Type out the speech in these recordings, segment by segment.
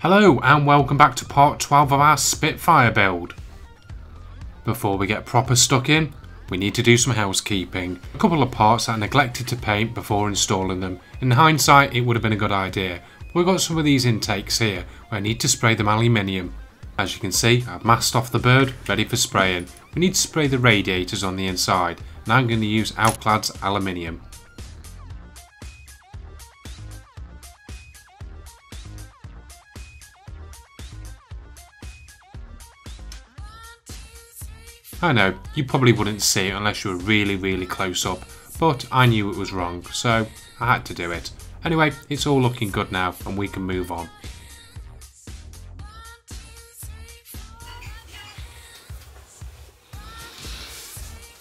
Hello and welcome back to part 12 of our Spitfire build. Before we get proper stuck in, we need to do some housekeeping. A couple of parts that I neglected to paint before installing them. In hindsight it would have been a good idea. We've got some of these intakes here where I need to spray them aluminium. As you can see, I've masked off the bird, ready for spraying. We need to spray the radiators on the inside, and I'm going to use Alclad's aluminium. I know, you probably wouldn't see it unless you were really close up, but I knew it was wrong, so I had to do it. Anyway, it's all looking good now and we can move on.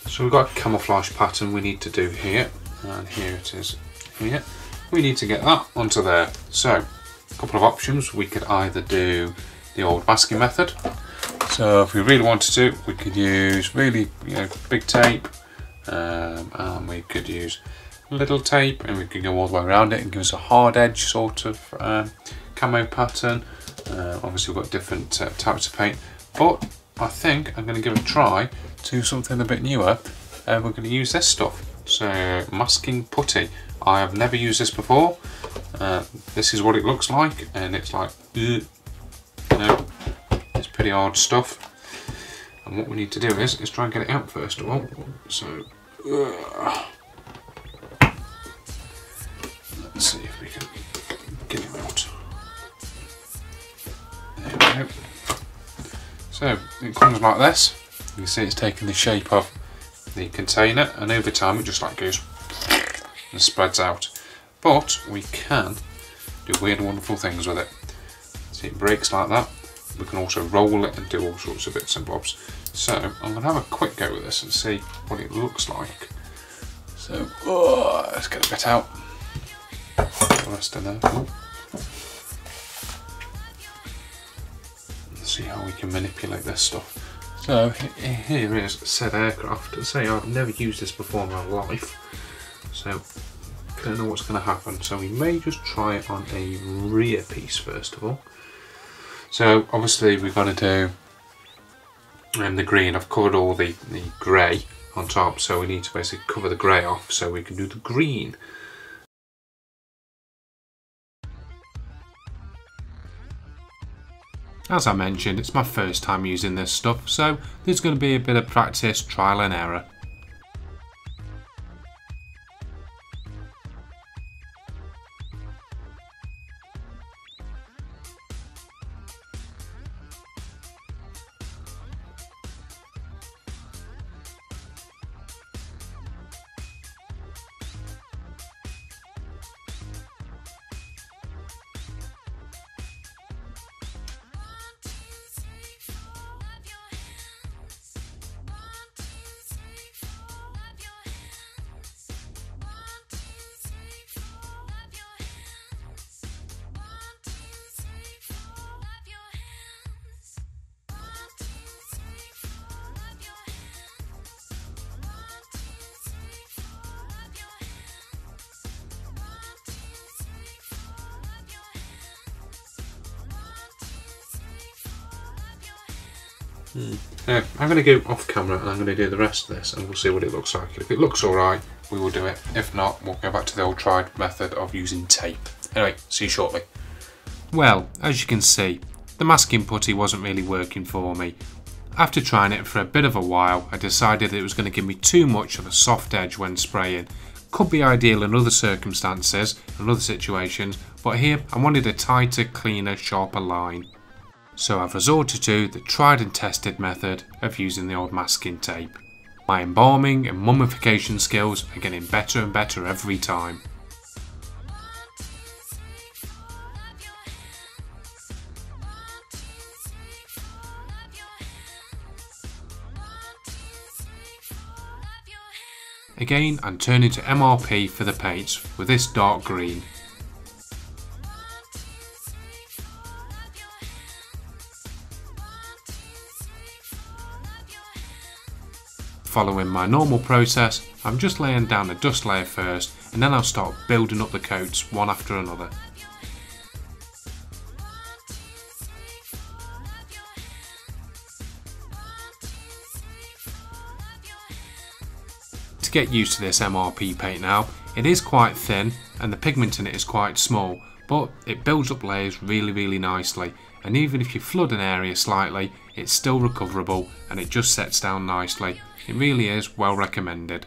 So we've got a camouflage pattern we need to do here, and here it is here. We need to get that onto there. So, a couple of options. We could either do the old masking method. So if we really wanted to, we could use really big tape, and we could use little tape, and we could go all the way around it and give us a hard edge sort of camo pattern. Obviously we've got different types of paint, but I think I'm going to give it a try to something a bit newer. We're going to use this stuff, so masking putty. I have never used this before. This is what it looks like, and it's like, it's pretty hard stuff. And what we need to do is try and get it out first of all. So let's see if we can get it out. There we go. So it comes like this. You can see it's taking the shape of the container, and over time it just like goes and spreads out. But we can do weird wonderful things with it. See, it breaks like that. We can also roll it and do all sorts of bits and bobs. So I'm going to have a quick go with this and see what it looks like. So let's get a bit out. The rest in there. See how we can manipulate this stuff. So here is said aircraft. Say I've never used this before in my life, so I don't know what's going to happen. So we may just try it on a rear piece first of all. So obviously we've got to do the green. I've covered all the grey on top, so we need to basically cover the grey off so we can do the green. As I mentioned, it's my first time using this stuff, so there's going to be a bit of practice, trial and error. So I'm going to go off camera and I'm going to do the rest of this and we'll see what it looks like. If it looks alright, we will do it. If not, we'll go back to the old tried method of using tape. Anyway, see you shortly. Well, as you can see, the masking putty wasn't really working for me. After trying it for a bit of a while, I decided that it was going to give me too much of a soft edge when spraying. Could be ideal in other circumstances and other situations, but here I wanted a tighter, cleaner, sharper line. So I've resorted to the tried and tested method of using the old masking tape. My embalming and mummification skills are getting better and better every time. Again, I'm turning to MRP for the paints with this dark green. Following my normal process, I'm just laying down a dust layer first, and then I'll start building up the coats one after another. get used to this MRP paint now. It is quite thin and the pigment in it is quite small, but it builds up layers really nicely, and even if you flood an area slightly, it's still recoverable and it just sets down nicely. It really is well recommended.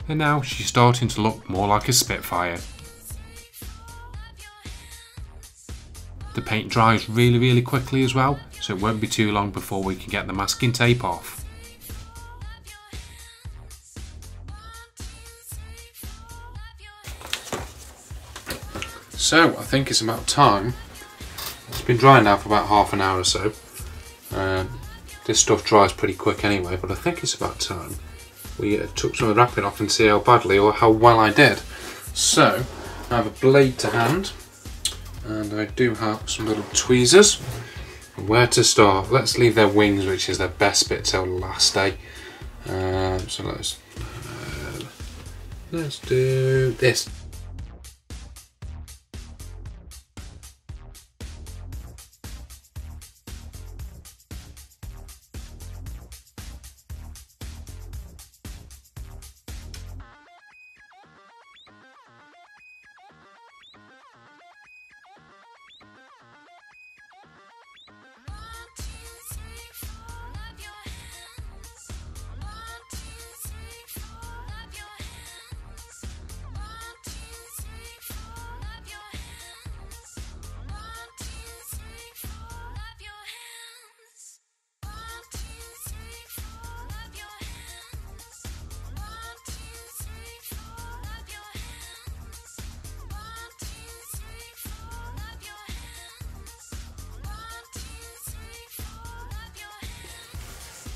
And now she's starting to look more like a Spitfire. The paint dries really quickly as well, so it won't be too long before we can get the masking tape off. So I think it's about time. It's been drying now for about half an hour or so. This stuff dries pretty quick anyway, but I think it's about time we took some of the wrapping off and see how badly or how well I did. So I have a blade to hand and I do have some little tweezers. Where to start? Let's leave their wings, which is their best bit, till last day. So let's do this.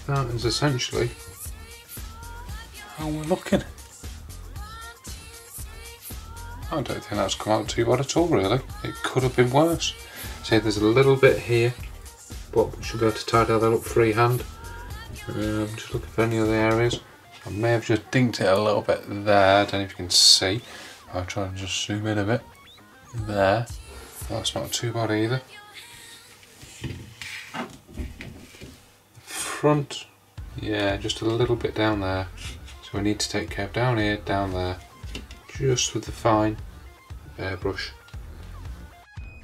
That is essentially how we're looking. I don't think that's come out too bad at all, really. It could have been worse. See, there's a little bit here, but we should be able to tidy that up freehand. Just looking for any other areas. I may have just dinked it a little bit there. I don't know if you can see. I'll try and just zoom in a bit. There. That's not too bad either. Front, yeah, just a little bit down there, so we need to take care of down here, down there, just with the fine airbrush.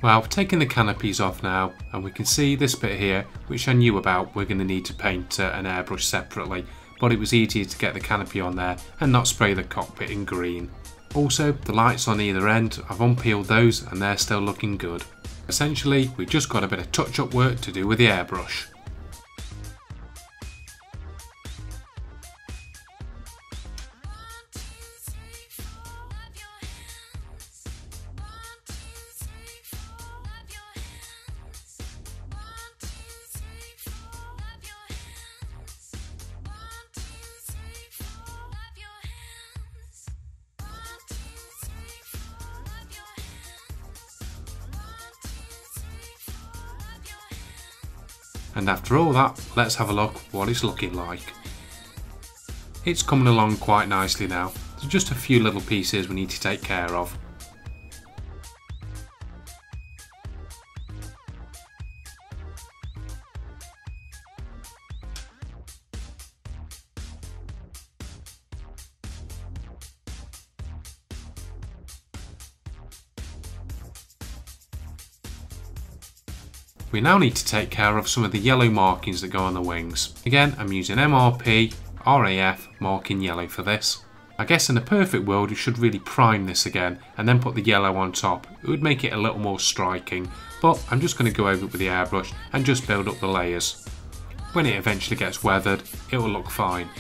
Well, I've taken the canopies off now and we can see this bit here, which I knew about. We're going to need to paint and airbrush separately, but it was easier to get the canopy on there and not spray the cockpit in green. Also, the lights on either end, I've unpeeled those and they're still looking good. Essentially, we've just got a bit of touch-up work to do with the airbrush. And after all that, let's have a look what it's looking like. It's coming along quite nicely now. There's just a few little pieces we need to take care of. We now need to take care of some of the yellow markings that go on the wings. Again, I'm using MRP, RAF marking yellow for this. I guess in a perfect world you should really prime this again and then put the yellow on top. It would make it a little more striking, but I'm just going to go over it with the airbrush and just build up the layers. When it eventually gets weathered, it will look fine.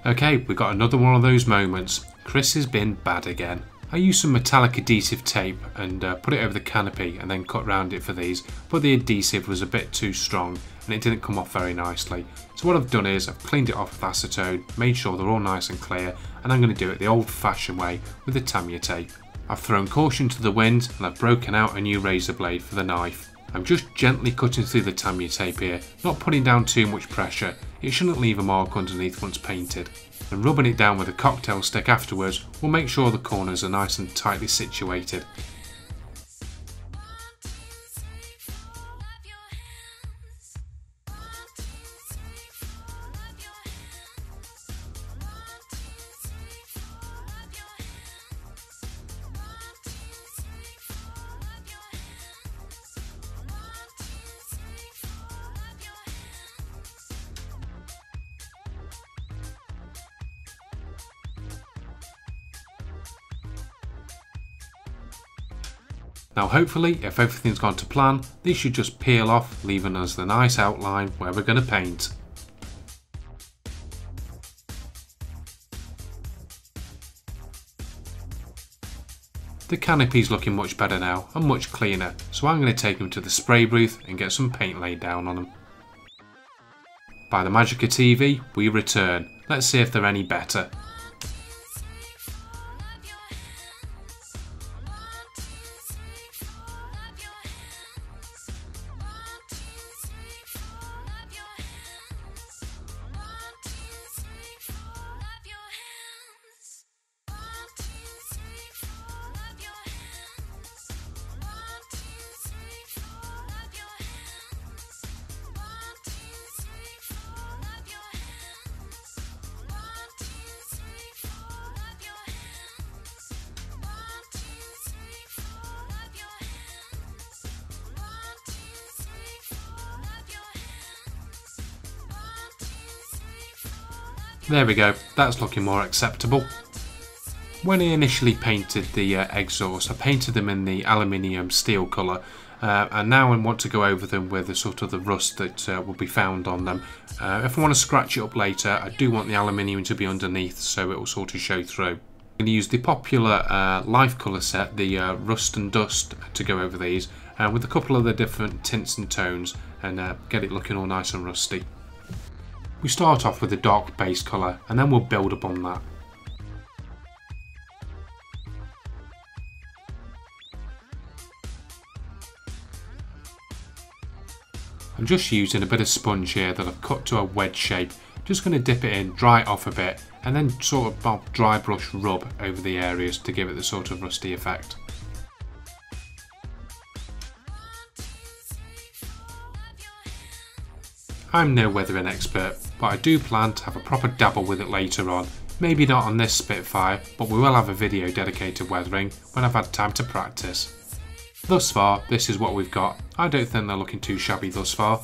Okay, we got another one of those moments. Chris has been bad again. I used some metallic adhesive tape and put it over the canopy and then cut around it for these, but the adhesive was a bit too strong and it didn't come off very nicely. So what I've done is I've cleaned it off with acetone, made sure they're all nice and clear, and I'm going to do it the old fashioned way with the Tamiya tape. I've thrown caution to the wind and I've broken out a new razor blade for the knife. I'm just gently cutting through the Tamiya tape here, not putting down too much pressure. It shouldn't leave a mark underneath once painted. And rubbing it down with a cocktail stick afterwards will make sure the corners are nice and tightly situated. Now hopefully, if everything's gone to plan, these should just peel off, leaving us the nice outline where we're going to paint. The canopy's looking much better now and much cleaner, so I'm going to take them to the spray booth and get some paint laid down on them. By the magic of TV, we return. Let's see if they're any better. There we go, that's looking more acceptable. When I initially painted the exhaust, I painted them in the aluminium steel colour, and now I want to go over them with the sort of the rust that will be found on them. If I want to scratch it up later, I do want the aluminium to be underneath so it will sort of show through. I'm going to use the popular life colour set, the Rust and Dust, to go over these with a couple of the different tints and tones and get it looking all nice and rusty. We start off with a dark base colour and then we'll build up on that. I'm just using a bit of sponge here that I've cut to a wedge shape. Just going to dip it in, dry it off a bit and then sort of dry brush rub over the areas to give it the sort of rusty effect. I'm no weathering expert, but I do plan to have a proper dabble with it later on. Maybe not on this Spitfire, but we will have a video dedicated to weathering when I've had time to practice. Thus far, this is what we've got. I don't think they're looking too shabby thus far.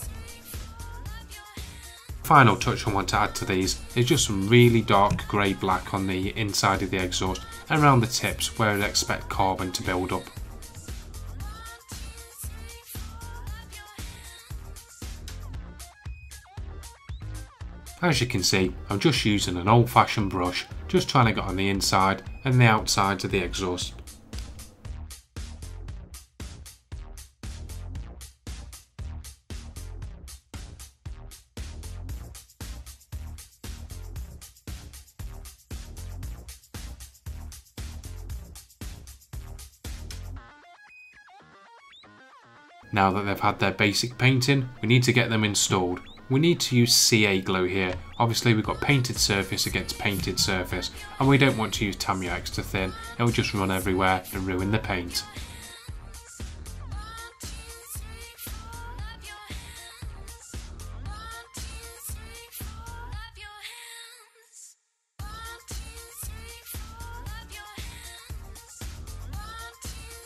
Final touch I want to add to these is just some really dark grey black on the inside of the exhaust and around the tips where I'd expect carbon to build up. As you can see, I'm just using an old-fashioned brush, just trying to get on the inside and the outsides of the exhaust. Now that they've had their basic painting, we need to get them installed. We need to use CA glue here. Obviously we've got painted surface against painted surface and we don't want to use Tamiya extra thin, it will just run everywhere and ruin the paint.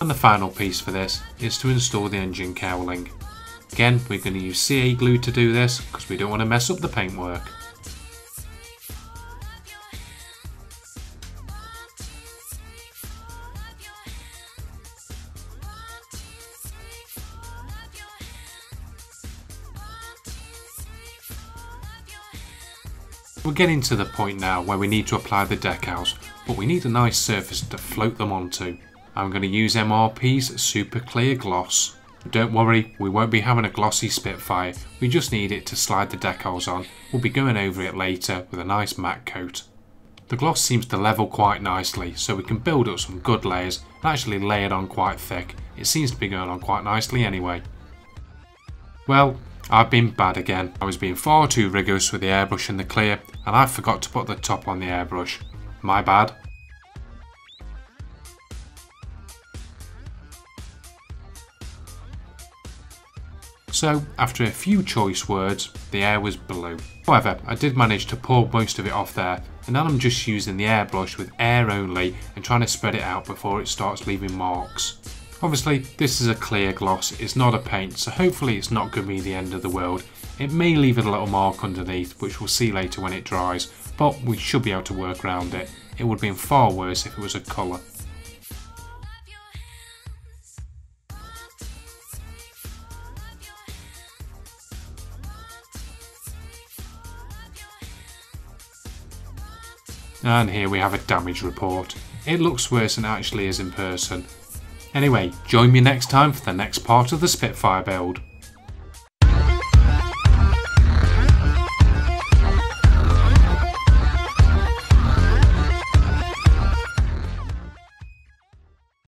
And the final piece for this is to install the engine cowling. Again, we're going to use CA glue to do this because we don't want to mess up the paintwork. We're getting to the point now where we need to apply the decals, but we need a nice surface to float them onto. I'm going to use MRP's Super Clear Gloss. Don't worry, we won't be having a glossy Spitfire, we just need it to slide the decals on. We'll be going over it later with a nice matte coat. The gloss seems to level quite nicely, so we can build up some good layers and actually lay it on quite thick. It seems to be going on quite nicely anyway. Well, I've been bad again. I was being far too rigorous with the airbrush and the clear, and I forgot to put the top on the airbrush. My bad. So, after a few choice words, the air was blue. However, I did manage to pull most of it off there, and now I'm just using the airbrush with air only and trying to spread it out before it starts leaving marks. Obviously, this is a clear gloss, it's not a paint, so hopefully it's not going to be the end of the world. It may leave it a little mark underneath, which we'll see later when it dries, but we should be able to work around it. It would have been far worse if it was a colour. And here we have a damage report. It looks worse than it actually is in person. Anyway, join me next time for the next part of the Spitfire build.